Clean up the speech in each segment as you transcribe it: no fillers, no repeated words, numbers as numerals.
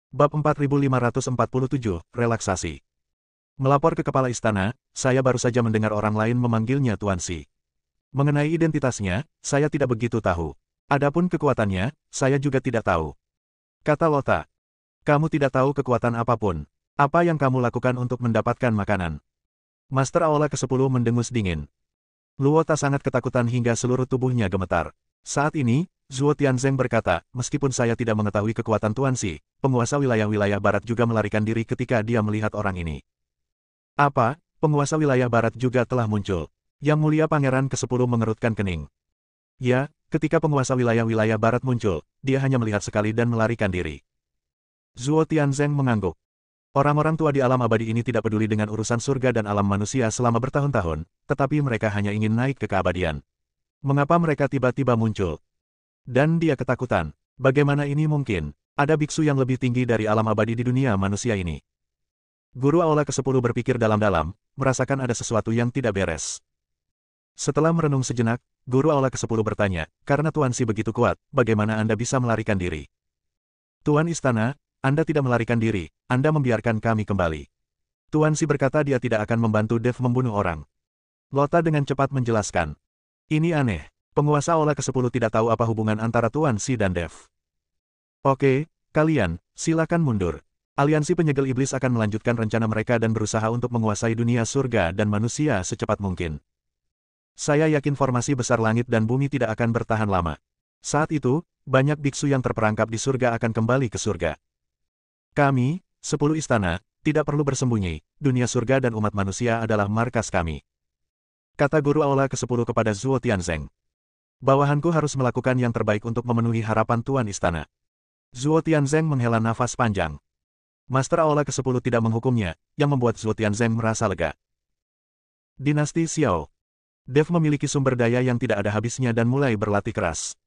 Bab 4547, Relaksasi. Melapor ke kepala istana, saya baru saja mendengar orang lain memanggilnya Tuan Si. Mengenai identitasnya, saya tidak begitu tahu. Adapun kekuatannya, saya juga tidak tahu. Kata Lota. Kamu tidak tahu kekuatan apapun. Apa yang kamu lakukan untuk mendapatkan makanan? Master Aula ke-10 mendengus dingin. Luota sangat ketakutan hingga seluruh tubuhnya gemetar. Saat ini, Zuo Tianzeng berkata, meskipun saya tidak mengetahui kekuatan Tuan Si, penguasa wilayah-wilayah barat juga melarikan diri ketika dia melihat orang ini. Apa, penguasa wilayah barat juga telah muncul? Yang mulia Pangeran ke-10 mengerutkan kening. Ya, ketika penguasa wilayah-wilayah barat muncul, dia hanya melihat sekali dan melarikan diri. Zuo Tianzeng mengangguk. Orang-orang tua di alam abadi ini tidak peduli dengan urusan surga dan alam manusia selama bertahun-tahun, tetapi mereka hanya ingin naik ke keabadian. Mengapa mereka tiba-tiba muncul? Dan dia ketakutan. Bagaimana ini mungkin? Ada biksu yang lebih tinggi dari alam abadi di dunia manusia ini. Guru Aula ke-10 berpikir dalam-dalam, merasakan ada sesuatu yang tidak beres. Setelah merenung sejenak, Guru Aula ke-10 bertanya, karena Tuan Si begitu kuat, bagaimana Anda bisa melarikan diri? Tuan Istana, Anda tidak melarikan diri, Anda membiarkan kami kembali. Tuan Si berkata dia tidak akan membantu Dev membunuh orang. Lota dengan cepat menjelaskan. Ini aneh. Penguasa Aula ke-10 tidak tahu apa hubungan antara Tuan Si dan Dev. Oke, kalian, silakan mundur. Aliansi penyegel iblis akan melanjutkan rencana mereka dan berusaha untuk menguasai dunia surga dan manusia secepat mungkin. Saya yakin formasi besar langit dan bumi tidak akan bertahan lama. Saat itu, banyak biksu yang terperangkap di surga akan kembali ke surga. Kami, 10 istana, tidak perlu bersembunyi, dunia surga dan umat manusia adalah markas kami. Kata Guru Aula ke-10 kepada Zuo Tianzeng. Bawahanku harus melakukan yang terbaik untuk memenuhi harapan Tuan Istana. Zuo Tianzeng menghela nafas panjang. Master Aula ke-10 tidak menghukumnya, yang membuat Zuo Tianzeng merasa lega. Dinasti Xiao. Dev memiliki sumber daya yang tidak ada habisnya dan mulai berlatih keras.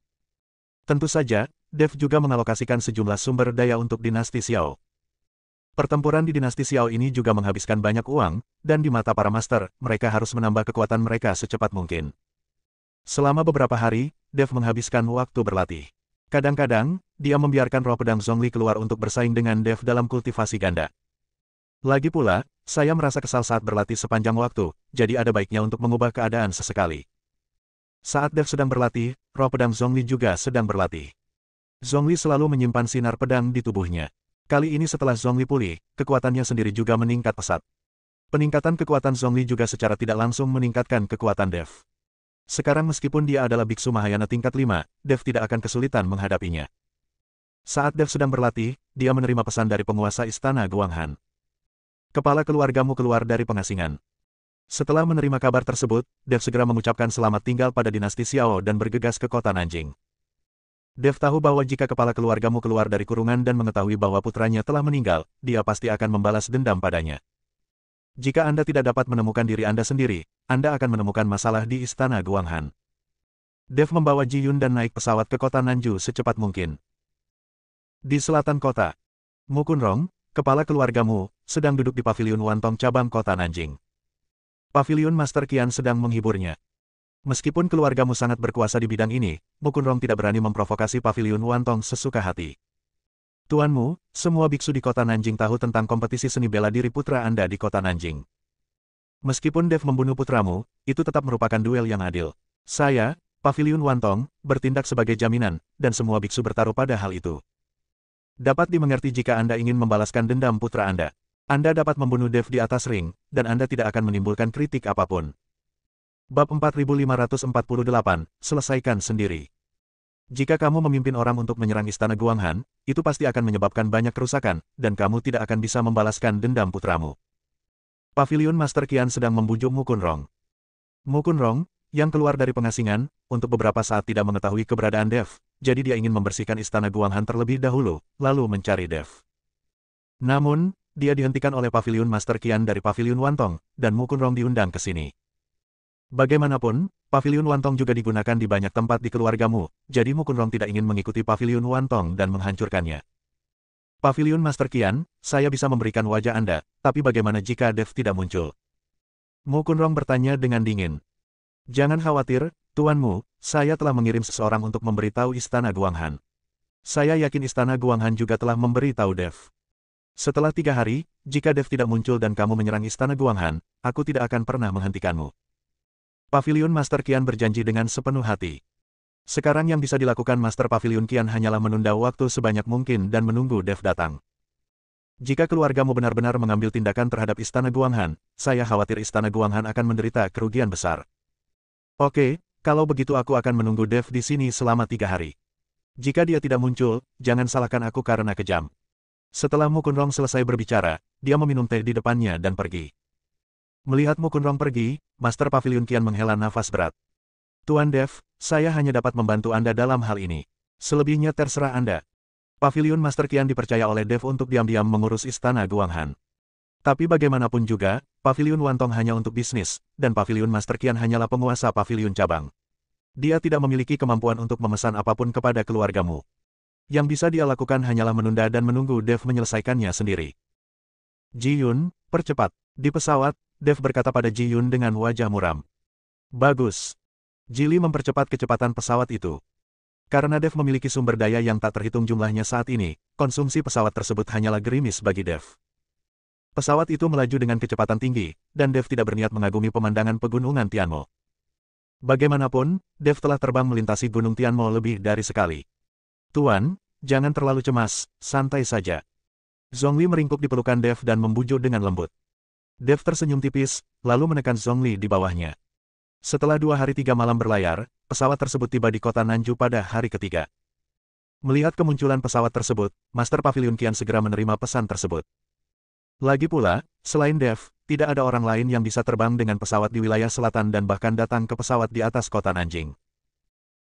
Tentu saja, Dev juga mengalokasikan sejumlah sumber daya untuk dinasti Xiao. Pertempuran di dinasti Xiao ini juga menghabiskan banyak uang, dan di mata para master, mereka harus menambah kekuatan mereka secepat mungkin. Selama beberapa hari, Dev menghabiskan waktu berlatih. Kadang-kadang, dia membiarkan roh pedang Zhongli keluar untuk bersaing dengan Dev dalam kultivasi ganda. Lagi pula, saya merasa kesal saat berlatih sepanjang waktu, jadi ada baiknya untuk mengubah keadaan sesekali. Saat Dev sedang berlatih, roh pedang Zhongli juga sedang berlatih. Zhongli selalu menyimpan sinar pedang di tubuhnya. Kali ini setelah Zhongli pulih, kekuatannya sendiri juga meningkat pesat. Peningkatan kekuatan Zhongli juga secara tidak langsung meningkatkan kekuatan Dev. Sekarang meskipun dia adalah biksu Mahayana tingkat 5, Dev tidak akan kesulitan menghadapinya. Saat Dev sedang berlatih, dia menerima pesan dari penguasa istana Guanghan. Kepala keluargamu keluar dari pengasingan. Setelah menerima kabar tersebut, Dev segera mengucapkan selamat tinggal pada dinasti Xiao dan bergegas ke kota Nanjing. Dev tahu bahwa jika kepala keluargamu keluar dari kurungan dan mengetahui bahwa putranya telah meninggal, dia pasti akan membalas dendam padanya. Jika Anda tidak dapat menemukan diri Anda sendiri, Anda akan menemukan masalah di istana Guanghan. Dev membawa Ji Yun dan naik pesawat ke kota Nanju secepat mungkin. Di selatan kota, Mu Kunrong, kepala keluargamu, sedang duduk di paviliun Wantong cabang kota Nanjing. Paviliun Master Qian sedang menghiburnya. Meskipun keluargamu sangat berkuasa di bidang ini, Mu Kunrong tidak berani memprovokasi paviliun Wantong sesuka hati. Tuanmu, semua biksu di kota Nanjing tahu tentang kompetisi seni bela diri putra Anda di kota Nanjing. Meskipun Dev membunuh putramu, itu tetap merupakan duel yang adil. Saya, Paviliun Wantong, bertindak sebagai jaminan, dan semua biksu bertaruh pada hal itu. Dapat dimengerti jika Anda ingin membalaskan dendam putra Anda. Anda dapat membunuh Dev di atas ring, dan Anda tidak akan menimbulkan kritik apapun. Bab 4548, selesaikan sendiri. Jika kamu memimpin orang untuk menyerang istana Guanghan, itu pasti akan menyebabkan banyak kerusakan, dan kamu tidak akan bisa membalaskan dendam putramu. Paviliun Master Qian sedang membujuk Mu Kunrong. Mu Kunrong, yang keluar dari pengasingan, untuk beberapa saat tidak mengetahui keberadaan Dev, jadi dia ingin membersihkan istana Guanghan terlebih dahulu, lalu mencari Dev. Namun, dia dihentikan oleh Paviliun Master Qian dari Paviliun Wantong, dan Mu Kunrong diundang ke sini. Bagaimanapun, Paviliun Wantong juga digunakan di banyak tempat di keluargamu, jadi Mu Kunrong tidak ingin mengikuti Paviliun Wantong dan menghancurkannya. Paviliun Master Qian, saya bisa memberikan wajah Anda, tapi bagaimana jika Dev tidak muncul? Mu Kunrong bertanya dengan dingin. Jangan khawatir, tuanmu, saya telah mengirim seseorang untuk memberitahu istana Guanghan. Saya yakin Istana Guanghan juga telah memberi tahu Dev. Setelah 3 hari, jika Dev tidak muncul dan kamu menyerang Istana Guanghan, aku tidak akan pernah menghentikanmu. Paviliun Master Qian berjanji dengan sepenuh hati. Sekarang yang bisa dilakukan Master Paviliun Qian hanyalah menunda waktu sebanyak mungkin dan menunggu Dev datang. Jika keluargamu benar-benar mengambil tindakan terhadap Istana Guanghan, saya khawatir Istana Guanghan akan menderita kerugian besar. Oke, kalau begitu aku akan menunggu Dev di sini selama 3 hari. Jika dia tidak muncul, jangan salahkan aku karena kejam. Setelah Mu Kunrong selesai berbicara, dia meminum teh di depannya dan pergi. Melihat Mu Kunrong pergi, Master Paviliun Qian menghela nafas berat. Tuan Dev, saya hanya dapat membantu Anda dalam hal ini. Selebihnya terserah Anda. Paviliun Master Qian dipercaya oleh Dev untuk diam-diam mengurus Istana Guanghan. Tapi bagaimanapun juga, Paviliun Wantong hanya untuk bisnis, dan Paviliun Master Qian hanyalah penguasa Paviliun cabang. Dia tidak memiliki kemampuan untuk memesan apapun kepada keluargamu. Yang bisa dia lakukan hanyalah menunda dan menunggu Dev menyelesaikannya sendiri. Ji Yun, percepat. Di pesawat, Dev berkata pada Ji Yun dengan wajah muram. Bagus. Ji Li mempercepat kecepatan pesawat itu. Karena Dev memiliki sumber daya yang tak terhitung jumlahnya saat ini, konsumsi pesawat tersebut hanyalah gerimis bagi Dev. Pesawat itu melaju dengan kecepatan tinggi, dan Dev tidak berniat mengagumi pemandangan pegunungan Tianmo. Bagaimanapun, Dev telah terbang melintasi Gunung Tianmo lebih dari sekali. Tuan, jangan terlalu cemas, santai saja. Zhongli meringkuk di pelukan Dev dan membujuk dengan lembut. Dev tersenyum tipis, lalu menekan Zhongli di bawahnya. Setelah 2 hari 3 malam berlayar, pesawat tersebut tiba di kota Nanju pada hari ketiga. Melihat kemunculan pesawat tersebut, Master Paviliun Qian segera menerima pesan tersebut. Lagi pula, selain Dev, tidak ada orang lain yang bisa terbang dengan pesawat di wilayah selatan dan bahkan datang ke pesawat di atas kota Nanjing.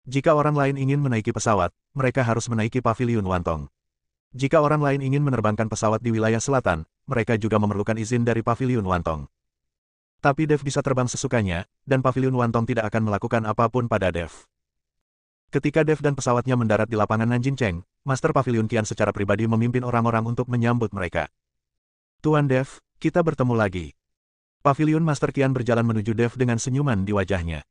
Jika orang lain ingin menaiki pesawat, mereka harus menaiki Paviliun Wantong. Jika orang lain ingin menerbangkan pesawat di wilayah selatan, mereka juga memerlukan izin dari Paviliun Wantong. Tapi Dev bisa terbang sesukanya, dan Paviliun Wantong tidak akan melakukan apapun pada Dev. Ketika Dev dan pesawatnya mendarat di lapangan Nanjingcheng, Master Paviliun Qian secara pribadi memimpin orang-orang untuk menyambut mereka. Tuan Dev, kita bertemu lagi. Paviliun Master Qian berjalan menuju Dev dengan senyuman di wajahnya.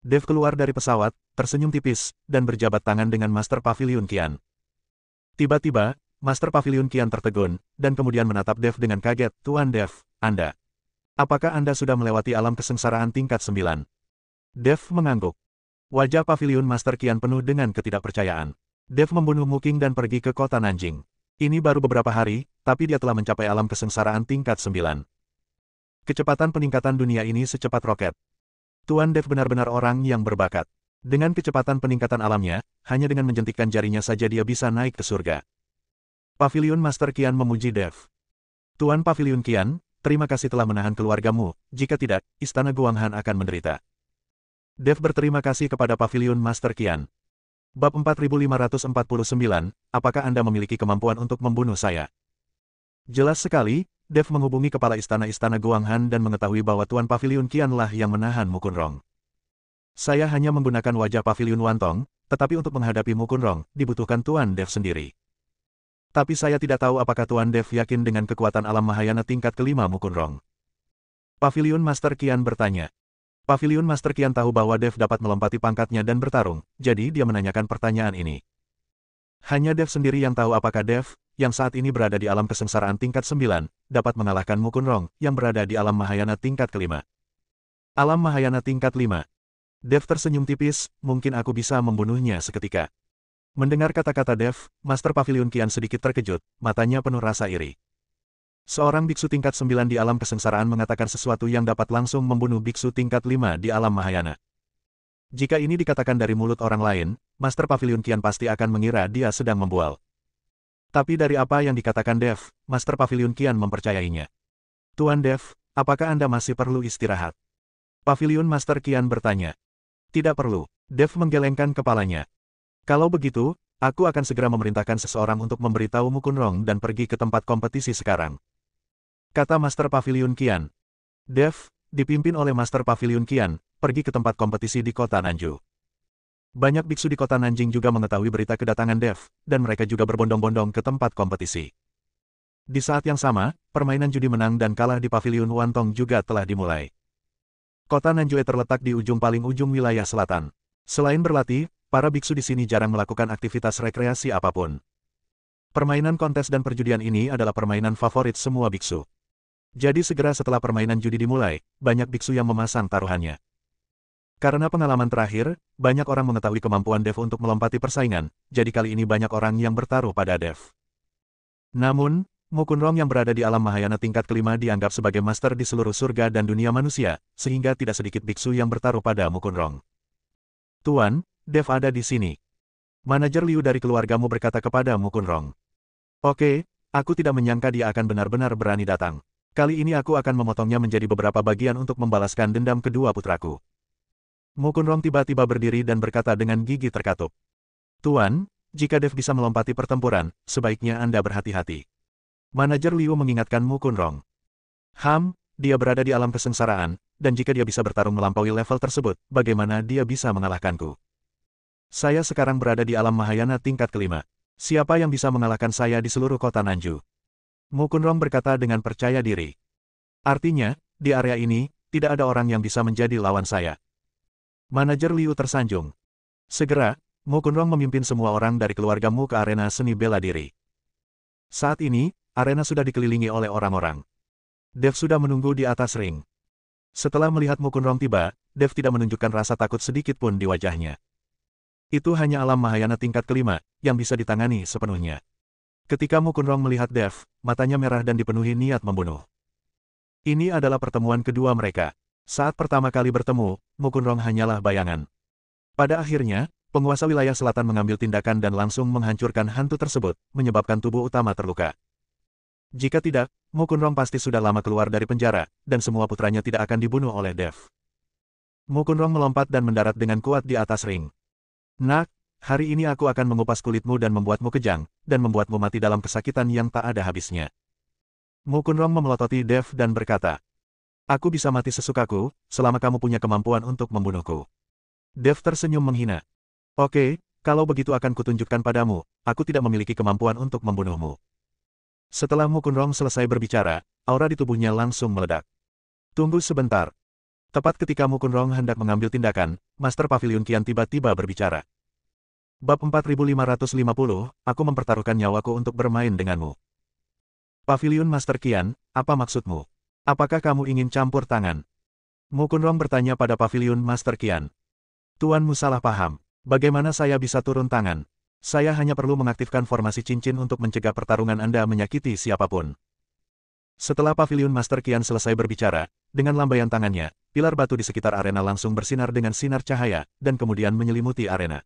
Dev keluar dari pesawat, tersenyum tipis, dan berjabat tangan dengan Master Paviliun Qian. Tiba-tiba, Master Paviliun Qian tertegun, dan kemudian menatap Dev dengan kaget. Tuan Dev, Anda. Apakah Anda sudah melewati alam kesengsaraan tingkat 9? Dev mengangguk. Wajah Paviliun Master Qian penuh dengan ketidakpercayaan. Dev membunuh Mu Qing dan pergi ke kota Nanjing. Ini baru beberapa hari, tapi dia telah mencapai alam kesengsaraan tingkat 9. Kecepatan peningkatan dunia ini secepat roket. Tuan Dev benar-benar orang yang berbakat. Dengan kecepatan peningkatan alamnya, hanya dengan menjentikkan jarinya saja dia bisa naik ke surga. Paviliun Master Qian memuji Dev. Tuan Paviliun Qian, terima kasih telah menahan keluargamu, jika tidak, Istana Guanghan akan menderita. Dev berterima kasih kepada Paviliun Master Qian. Bab 4549, apakah Anda memiliki kemampuan untuk membunuh saya? Jelas sekali, Dev menghubungi kepala istana-istana Guanghan dan mengetahui bahwa Tuan Paviliun Qianlah yang menahan Mu Kunrong. Saya hanya menggunakan wajah Paviliun Wantong, tetapi untuk menghadapi Mu Kunrong, dibutuhkan Tuan Dev sendiri. Tapi saya tidak tahu apakah Tuan Dev yakin dengan kekuatan alam Mahayana tingkat kelima Mu Kunrong. Paviliun Master Qian bertanya. Paviliun Master Qian tahu bahwa Dev dapat melompati pangkatnya dan bertarung, jadi dia menanyakan pertanyaan ini. Hanya Dev sendiri yang tahu apakah Dev, yang saat ini berada di alam kesengsaraan tingkat 9, dapat mengalahkan Mu Kunrong, yang berada di alam Mahayana tingkat kelima. Alam Mahayana tingkat 5. Dev tersenyum tipis, mungkin aku bisa membunuhnya seketika. Mendengar kata-kata Dev, Master Paviliun Qian sedikit terkejut, matanya penuh rasa iri. Seorang biksu tingkat 9 di alam kesengsaraan mengatakan sesuatu yang dapat langsung membunuh biksu tingkat 5 di alam Mahayana. Jika ini dikatakan dari mulut orang lain, Master Paviliun Qian pasti akan mengira dia sedang membual. Tapi dari apa yang dikatakan Dev, Master Paviliun Qian mempercayainya. Tuan Dev, apakah Anda masih perlu istirahat? Paviliun Master Qian bertanya. Tidak perlu. Dev menggelengkan kepalanya. Kalau begitu, aku akan segera memerintahkan seseorang untuk memberitahu Mu Kunrong dan pergi ke tempat kompetisi sekarang. Kata Master Paviliun Qian. Dev, dipimpin oleh Master Paviliun Qian, pergi ke tempat kompetisi di kota Nanju. Banyak biksu di kota Nanjing juga mengetahui berita kedatangan Dev, dan mereka juga berbondong-bondong ke tempat kompetisi. Di saat yang sama, permainan judi menang dan kalah di Paviliun Wantong juga telah dimulai. Kota Nanjue terletak di ujung paling ujung wilayah selatan. Selain berlatih, para biksu di sini jarang melakukan aktivitas rekreasi apapun. Permainan kontes dan perjudian ini adalah permainan favorit semua biksu. Jadi segera setelah permainan judi dimulai, banyak biksu yang memasang taruhannya. Karena pengalaman terakhir, banyak orang mengetahui kemampuan Dev untuk melompati persaingan, jadi kali ini banyak orang yang bertaruh pada Dev. Namun, Mukunrong yang berada di alam Mahayana tingkat kelima dianggap sebagai master di seluruh surga dan dunia manusia, sehingga tidak sedikit biksu yang bertaruh pada Mukunrong. Tuan, Dev ada di sini. Manajer Liu dari keluargamu berkata kepada Mukunrong. Oke, aku tidak menyangka dia akan benar-benar berani datang. Kali ini aku akan memotongnya menjadi beberapa bagian untuk membalaskan dendam kedua putraku. Mukunrong tiba-tiba berdiri dan berkata dengan gigi terkatup. Tuan, jika Dev bisa melompati pertempuran, sebaiknya Anda berhati-hati. Manajer Liu mengingatkan Mukunrong. Dia berada di alam kesengsaraan, dan jika dia bisa bertarung melampaui level tersebut, bagaimana dia bisa mengalahkanku? Saya sekarang berada di alam Mahayana tingkat kelima. Siapa yang bisa mengalahkan saya di seluruh kota Nanju? Mukunrong berkata dengan percaya diri. Artinya, di area ini, tidak ada orang yang bisa menjadi lawan saya. Manajer Liu tersanjung. Segera, Mukunrong memimpin semua orang dari keluargamu ke arena seni bela diri. Saat ini, arena sudah dikelilingi oleh orang-orang. Dev sudah menunggu di atas ring. Setelah melihat Mukunrong tiba, Dev tidak menunjukkan rasa takut sedikit pun di wajahnya. Itu hanya alam Mahayana tingkat kelima, yang bisa ditangani sepenuhnya. Ketika Mukunrong melihat Dev, matanya merah dan dipenuhi niat membunuh. Ini adalah pertemuan kedua mereka. Saat pertama kali bertemu, Mukunrong hanyalah bayangan. Pada akhirnya, penguasa wilayah selatan mengambil tindakan dan langsung menghancurkan hantu tersebut, menyebabkan tubuh utama terluka. Jika tidak, Mukunrong pasti sudah lama keluar dari penjara, dan semua putranya tidak akan dibunuh oleh Dev. Mukunrong melompat dan mendarat dengan kuat di atas ring. Nak, hari ini aku akan mengupas kulitmu dan membuatmu kejang, dan membuatmu mati dalam kesakitan yang tak ada habisnya. Mukunrong memelototi Dev dan berkata, Aku bisa mati sesukaku, selama kamu punya kemampuan untuk membunuhku. Dev tersenyum menghina. Oke, kalau begitu akan kutunjukkan padamu, aku tidak memiliki kemampuan untuk membunuhmu. Setelah Mukunrong selesai berbicara, aura di tubuhnya langsung meledak. Tunggu sebentar. Tepat ketika Mukunrong hendak mengambil tindakan, Master Pavilion Qian tiba-tiba berbicara. Bab 4550, aku mempertaruhkan nyawaku untuk bermain denganmu. Pavilion Master Qian, apa maksudmu? Apakah kamu ingin campur tangan? Mukunrong bertanya pada Pavilion Master Qian. Tuanmu salah paham. Bagaimana saya bisa turun tangan? Saya hanya perlu mengaktifkan formasi cincin untuk mencegah pertarungan Anda menyakiti siapapun. Setelah Pavilion Master Qian selesai berbicara, dengan lambaian tangannya, pilar batu di sekitar arena langsung bersinar dengan sinar cahaya, dan kemudian menyelimuti arena.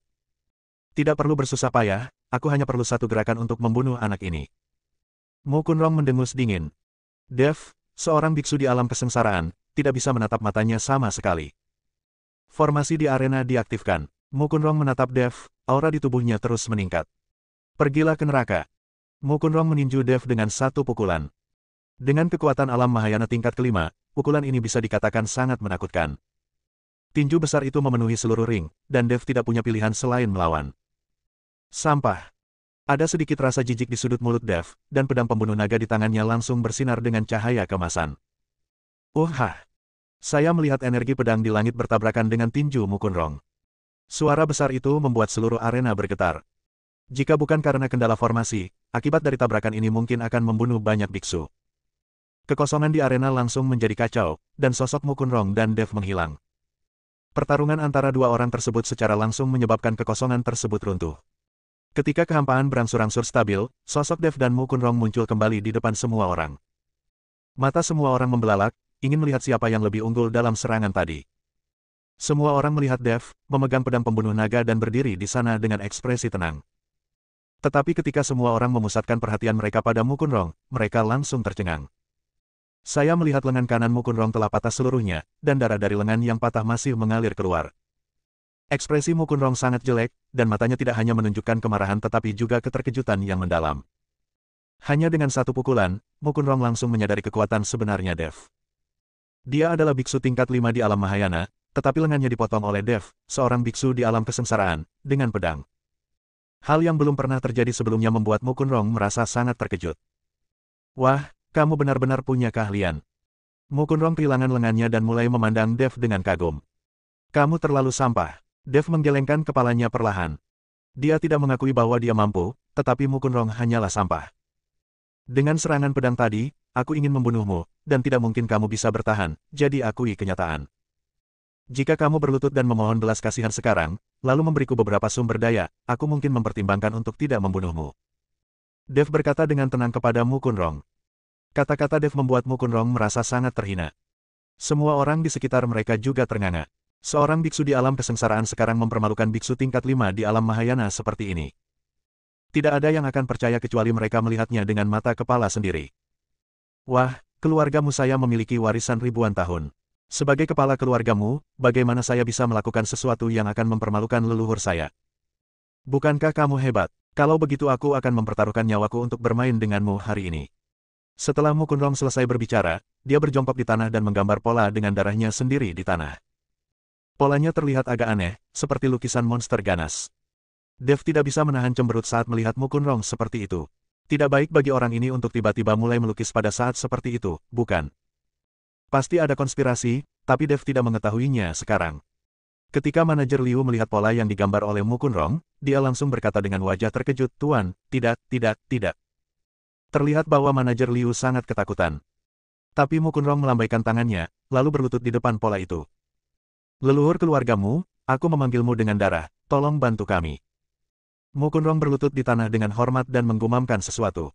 Tidak perlu bersusah payah, aku hanya perlu satu gerakan untuk membunuh anak ini. Mukunrong mendengus dingin. Dev, seorang biksu di alam kesengsaraan, tidak bisa menatap matanya sama sekali. Formasi di arena diaktifkan. Mukunrong menatap Dev, aura di tubuhnya terus meningkat. Pergilah ke neraka. Mukunrong meninju Dev dengan satu pukulan. Dengan kekuatan alam Mahayana tingkat kelima, pukulan ini bisa dikatakan sangat menakutkan. Tinju besar itu memenuhi seluruh ring, dan Dev tidak punya pilihan selain melawan. Sampah. Ada sedikit rasa jijik di sudut mulut Dev, dan pedang pembunuh naga di tangannya langsung bersinar dengan cahaya kemasan. Saya melihat energi pedang di langit bertabrakan dengan tinju Mukunrong. Suara besar itu membuat seluruh arena bergetar. Jika bukan karena kendala formasi, akibat dari tabrakan ini mungkin akan membunuh banyak biksu. Kekosongan di arena langsung menjadi kacau, dan sosok Mukunrong dan Dev menghilang. Pertarungan antara dua orang tersebut secara langsung menyebabkan kekosongan tersebut runtuh. Ketika kehampaan berangsur-angsur stabil, sosok Dev dan Mukunrong muncul kembali di depan semua orang. Mata semua orang membelalak, ingin melihat siapa yang lebih unggul dalam serangan tadi. Semua orang melihat Dev, memegang pedang pembunuh naga dan berdiri di sana dengan ekspresi tenang. Tetapi ketika semua orang memusatkan perhatian mereka pada Mukunrong, mereka langsung tercengang. Saya melihat lengan kanan Mukunrong telah patah seluruhnya, dan darah dari lengan yang patah masih mengalir keluar. Ekspresi Mukunrong sangat jelek, dan matanya tidak hanya menunjukkan kemarahan tetapi juga keterkejutan yang mendalam. Hanya dengan satu pukulan, Mukunrong langsung menyadari kekuatan sebenarnya Dev. Dia adalah biksu tingkat 5 di alam Mahayana, tetapi lengannya dipotong oleh Dev, seorang biksu di alam kesengsaraan, dengan pedang. Hal yang belum pernah terjadi sebelumnya membuat Mukunrong merasa sangat terkejut. Wah, kamu benar-benar punya keahlian. Mukunrong kehilangan lengannya dan mulai memandang Dev dengan kagum. Kamu terlalu sampah. Dev menggelengkan kepalanya perlahan. Dia tidak mengakui bahwa dia mampu, tetapi Mukunrong hanyalah sampah. Dengan serangan pedang tadi, aku ingin membunuhmu, dan tidak mungkin kamu bisa bertahan, jadi akui kenyataan. Jika kamu berlutut dan memohon belas kasihan sekarang, lalu memberiku beberapa sumber daya, aku mungkin mempertimbangkan untuk tidak membunuhmu. Dev berkata dengan tenang kepada Mukunrong. Kata-kata Dev membuat Mukunrong merasa sangat terhina. Semua orang di sekitar mereka juga ternganga. Seorang biksu di alam kesengsaraan sekarang mempermalukan biksu tingkat 5 di alam Mahayana seperti ini. Tidak ada yang akan percaya kecuali mereka melihatnya dengan mata kepala sendiri. Wah, keluargamu saya memiliki warisan ribuan tahun. Sebagai kepala keluargamu, bagaimana saya bisa melakukan sesuatu yang akan mempermalukan leluhur saya? Bukankah kamu hebat? Kalau begitu aku akan mempertaruhkan nyawaku untuk bermain denganmu hari ini. Setelah Mukunrong selesai berbicara, dia berjongkok di tanah dan menggambar pola dengan darahnya sendiri di tanah. Polanya terlihat agak aneh, seperti lukisan monster ganas. Dev tidak bisa menahan cemberut saat melihat Mukunrong seperti itu. Tidak baik bagi orang ini untuk tiba-tiba mulai melukis pada saat seperti itu, bukan? Pasti ada konspirasi, tapi Dev tidak mengetahuinya sekarang. Ketika manajer Liu melihat pola yang digambar oleh Mukunrong, dia langsung berkata dengan wajah terkejut, "Tuan, tidak. Terlihat bahwa manajer Liu sangat ketakutan. Tapi Mukunrong melambaikan tangannya, lalu berlutut di depan pola itu. Leluhur keluargamu, aku memanggilmu dengan darah, tolong bantu kami. Mukunrong berlutut di tanah dengan hormat dan menggumamkan sesuatu.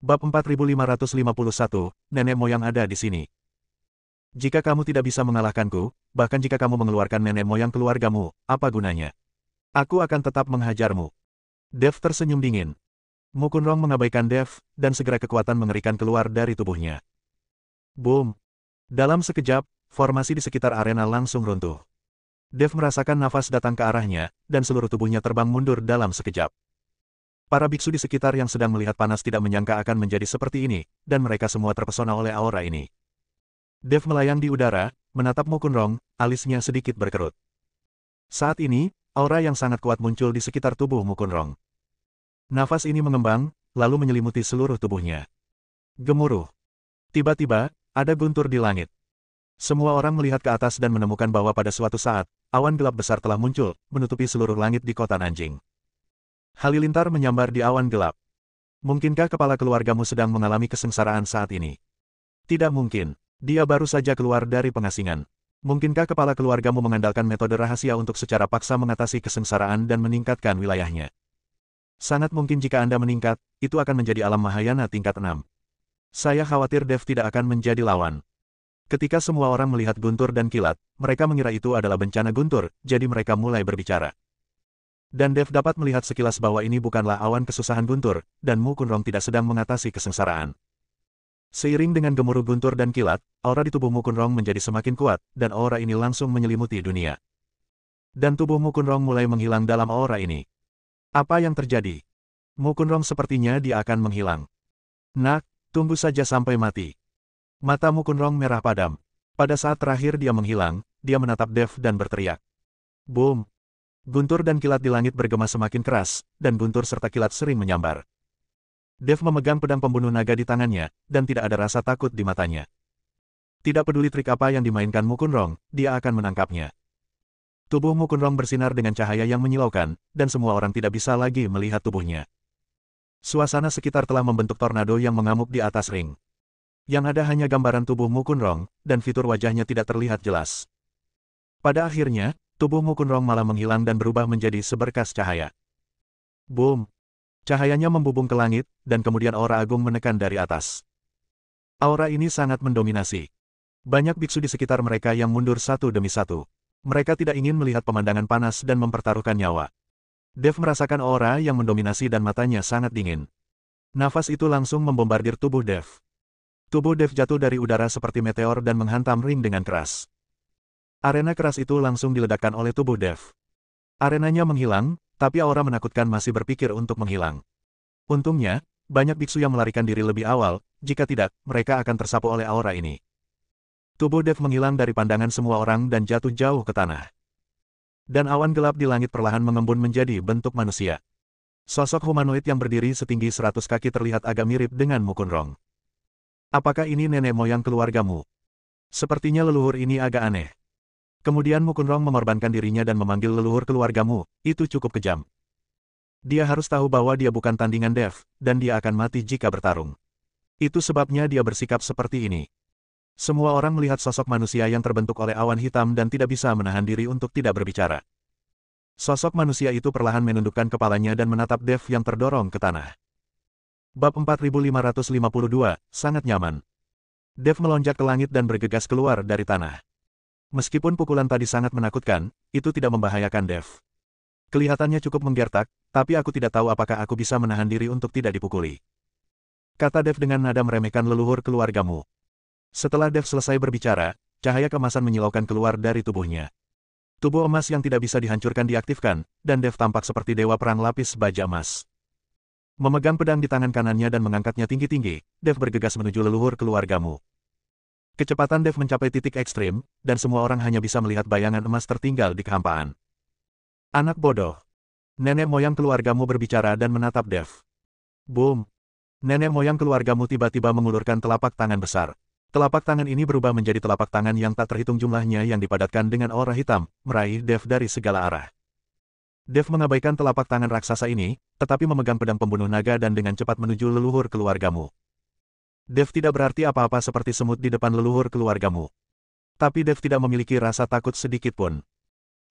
Bab 4551, nenek moyang ada di sini. Jika kamu tidak bisa mengalahkanku, bahkan jika kamu mengeluarkan nenek moyang keluargamu, apa gunanya? Aku akan tetap menghajarmu. Dev tersenyum dingin. Mukunrong mengabaikan Dev, dan segera kekuatan mengerikan keluar dari tubuhnya. Boom! Dalam sekejap, formasi di sekitar arena langsung runtuh. Dev merasakan nafas datang ke arahnya, dan seluruh tubuhnya terbang mundur dalam sekejap. Para biksu di sekitar yang sedang melihat panas tidak menyangka akan menjadi seperti ini, dan mereka semua terpesona oleh aura ini. Dev melayang di udara, menatap Mukunrong, alisnya sedikit berkerut. Saat ini, aura yang sangat kuat muncul di sekitar tubuh Mukunrong. Nafas ini mengembang, lalu menyelimuti seluruh tubuhnya. Gemuruh. Tiba-tiba, ada guntur di langit. Semua orang melihat ke atas dan menemukan bahwa pada suatu saat, awan gelap besar telah muncul, menutupi seluruh langit di kota Nanjing. Halilintar menyambar di awan gelap. Mungkinkah kepala keluargamu sedang mengalami kesengsaraan saat ini? Tidak mungkin. Dia baru saja keluar dari pengasingan. Mungkinkah kepala keluargamu mengandalkan metode rahasia untuk secara paksa mengatasi kesengsaraan dan meningkatkan wilayahnya? Sangat mungkin jika Anda meningkat, itu akan menjadi alam Mahayana tingkat 6. Saya khawatir Dev tidak akan menjadi lawan. Ketika semua orang melihat guntur dan kilat, mereka mengira itu adalah bencana guntur, jadi mereka mulai berbicara. Dan Dev dapat melihat sekilas bahwa ini bukanlah awan kesusahan guntur, dan Mukunrong tidak sedang mengatasi kesengsaraan. Seiring dengan gemuruh guntur dan kilat, aura di tubuh Mukunrong menjadi semakin kuat, dan aura ini langsung menyelimuti dunia. Dan tubuh Mukunrong mulai menghilang dalam aura ini. Apa yang terjadi? Mukunrong sepertinya dia akan menghilang. Nak, tunggu saja sampai mati. Mata Mukunrong merah padam. Pada saat terakhir dia menghilang, dia menatap Dev dan berteriak. Boom! Guntur dan kilat di langit bergema semakin keras, dan guntur serta kilat sering menyambar. Dev memegang pedang pembunuh naga di tangannya, dan tidak ada rasa takut di matanya. Tidak peduli trik apa yang dimainkan Mukunrong, dia akan menangkapnya. Tubuh Mukunrong bersinar dengan cahaya yang menyilaukan, dan semua orang tidak bisa lagi melihat tubuhnya. Suasana sekitar telah membentuk tornado yang mengamuk di atas ring. Yang ada hanya gambaran tubuh Mukunrong, dan fitur wajahnya tidak terlihat jelas. Pada akhirnya, tubuh Mukunrong malah menghilang dan berubah menjadi seberkas cahaya. Boom! Cahayanya membubung ke langit, dan kemudian aura agung menekan dari atas. Aura ini sangat mendominasi. Banyak biksu di sekitar mereka yang mundur satu demi satu. Mereka tidak ingin melihat pemandangan panas dan mempertaruhkan nyawa. Dev merasakan aura yang mendominasi dan matanya sangat dingin. Nafas itu langsung membombardir tubuh Dev. Tubuh Dev jatuh dari udara seperti meteor dan menghantam ring dengan keras. Arena keras itu langsung diledakkan oleh tubuh Dev. Arenanya menghilang, tapi aura menakutkan masih berpikir untuk menghilang. Untungnya, banyak biksu yang melarikan diri lebih awal, jika tidak, mereka akan tersapu oleh aura ini. Tubuh Dev menghilang dari pandangan semua orang dan jatuh jauh ke tanah. Dan awan gelap di langit perlahan mengembun menjadi bentuk manusia. Sosok humanoid yang berdiri setinggi 100 kaki terlihat agak mirip dengan Mukunrong. Apakah ini nenek moyang keluargamu? Sepertinya leluhur ini agak aneh. Kemudian Mukunrong mengorbankan dirinya dan memanggil leluhur keluargamu, itu cukup kejam. Dia harus tahu bahwa dia bukan tandingan Dev, dan dia akan mati jika bertarung. Itu sebabnya dia bersikap seperti ini. Semua orang melihat sosok manusia yang terbentuk oleh awan hitam dan tidak bisa menahan diri untuk tidak berbicara. Sosok manusia itu perlahan menundukkan kepalanya dan menatap Dev yang terdorong ke tanah. Bab 4552, sangat nyaman. Dev melonjak ke langit dan bergegas keluar dari tanah. Meskipun pukulan tadi sangat menakutkan, itu tidak membahayakan Dev. Kelihatannya cukup menggertak, tapi aku tidak tahu apakah aku bisa menahan diri untuk tidak dipukuli. Kata Dev dengan nada meremehkan leluhur keluargamu. Setelah Dev selesai berbicara, cahaya keemasan menyilaukan keluar dari tubuhnya. Tubuh emas yang tidak bisa dihancurkan diaktifkan, dan Dev tampak seperti dewa perang lapis baja emas. Memegang pedang di tangan kanannya dan mengangkatnya tinggi-tinggi, Dev bergegas menuju leluhur keluargamu. Kecepatan Dev mencapai titik ekstrim, dan semua orang hanya bisa melihat bayangan emas tertinggal di kehampaan. Anak bodoh. Nenek moyang keluargamu berbicara dan menatap Dev. Boom. Nenek moyang keluargamu tiba-tiba mengulurkan telapak tangan besar. Telapak tangan ini berubah menjadi telapak tangan yang tak terhitung jumlahnya yang dipadatkan dengan aura hitam, meraih Dev dari segala arah. Dev mengabaikan telapak tangan raksasa ini, tetapi memegang pedang pembunuh naga dan dengan cepat menuju leluhur keluargamu. Dev tidak berarti apa-apa seperti semut di depan leluhur keluargamu. Tapi Dev tidak memiliki rasa takut sedikit pun.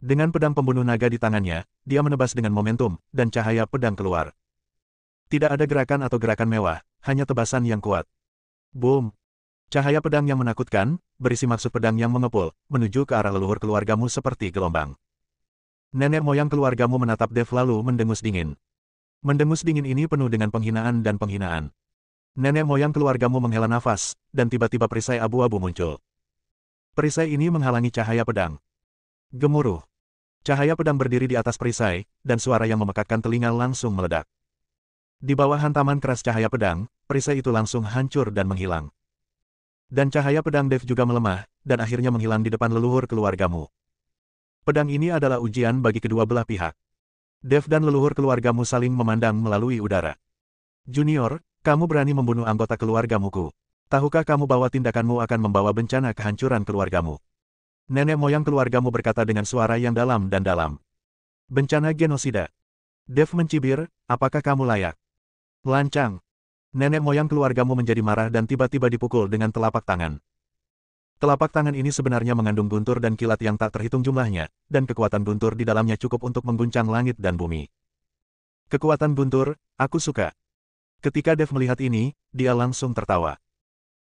Dengan pedang pembunuh naga di tangannya, dia menebas dengan momentum, dan cahaya pedang keluar. Tidak ada gerakan atau gerakan mewah, hanya tebasan yang kuat. Boom! Cahaya pedang yang menakutkan, berisi maksud pedang yang mengepul, menuju ke arah leluhur keluargamu seperti gelombang. Nenek moyang keluargamu menatap Dev lalu mendengus dingin. Mendengus dingin ini penuh dengan penghinaan dan penghinaan. Nenek moyang keluargamu menghela nafas, dan tiba-tiba perisai abu-abu muncul. Perisai ini menghalangi cahaya pedang. Gemuruh. Cahaya pedang berdiri di atas perisai, dan suara yang memekakkan telinga langsung meledak. Di bawah hantaman keras cahaya pedang, perisai itu langsung hancur dan menghilang. Dan cahaya pedang Dev juga melemah, dan akhirnya menghilang di depan leluhur keluargamu. Pedang ini adalah ujian bagi kedua belah pihak. Dev dan leluhur keluargamu saling memandang melalui udara. Junior, kamu berani membunuh anggota keluargamuku. Tahukah kamu bahwa tindakanmu akan membawa bencana kehancuran keluargamu? Nenek moyang keluargamu berkata dengan suara yang dalam dan dalam. Bencana genosida. Dev mencibir, apakah kamu layak? Lancang. Nenek moyang keluargamu menjadi marah dan tiba-tiba dipukul dengan telapak tangan. Telapak tangan ini sebenarnya mengandung guntur dan kilat yang tak terhitung jumlahnya, dan kekuatan guntur di dalamnya cukup untuk mengguncang langit dan bumi. Kekuatan guntur, aku suka. Ketika Dev melihat ini, dia langsung tertawa.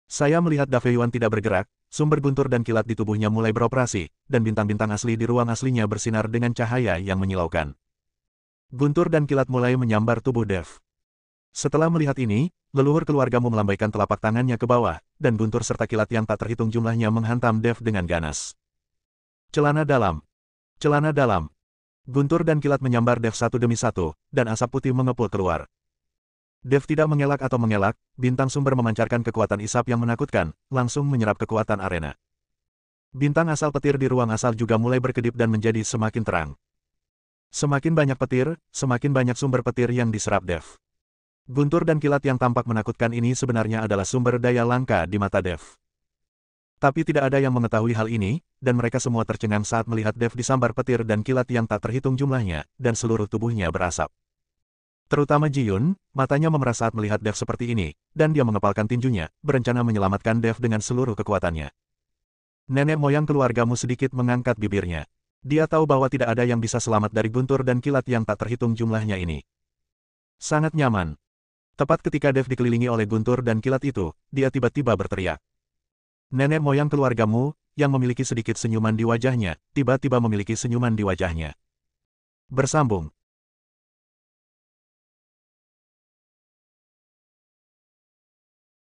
Saya melihat Daveyuan tidak bergerak, sumber guntur dan kilat di tubuhnya mulai beroperasi, dan bintang-bintang asli di ruang aslinya bersinar dengan cahaya yang menyilaukan. Guntur dan kilat mulai menyambar tubuh Dev. Setelah melihat ini, leluhur keluargamu melambaikan telapak tangannya ke bawah, dan guntur serta kilat yang tak terhitung jumlahnya menghantam Dev dengan ganas. Celana dalam. Celana dalam. Guntur dan kilat menyambar Dev satu demi satu, dan asap putih mengepul keluar. Dev tidak mengelak atau mengelak, bintang sumber memancarkan kekuatan isap yang menakutkan, langsung menyerap kekuatan arena. Bintang asal petir di ruang asal juga mulai berkedip dan menjadi semakin terang. Semakin banyak petir, semakin banyak sumber petir yang diserap Dev. Guntur dan kilat yang tampak menakutkan ini sebenarnya adalah sumber daya langka di mata Dev. Tapi tidak ada yang mengetahui hal ini, dan mereka semua tercengang saat melihat Dev disambar petir dan kilat yang tak terhitung jumlahnya, dan seluruh tubuhnya berasap. Terutama Ji-Yun, matanya memerah saat melihat Dev seperti ini, dan dia mengepalkan tinjunya, berencana menyelamatkan Dev dengan seluruh kekuatannya. Nenek moyang keluargamu sedikit mengangkat bibirnya. Dia tahu bahwa tidak ada yang bisa selamat dari guntur dan kilat yang tak terhitung jumlahnya ini. Sangat nyaman. Tepat ketika Dev dikelilingi oleh guntur dan kilat itu, dia tiba-tiba berteriak. Nenek moyang keluargamu, yang memiliki sedikit senyuman di wajahnya, tiba-tiba memiliki senyuman di wajahnya. Bersambung.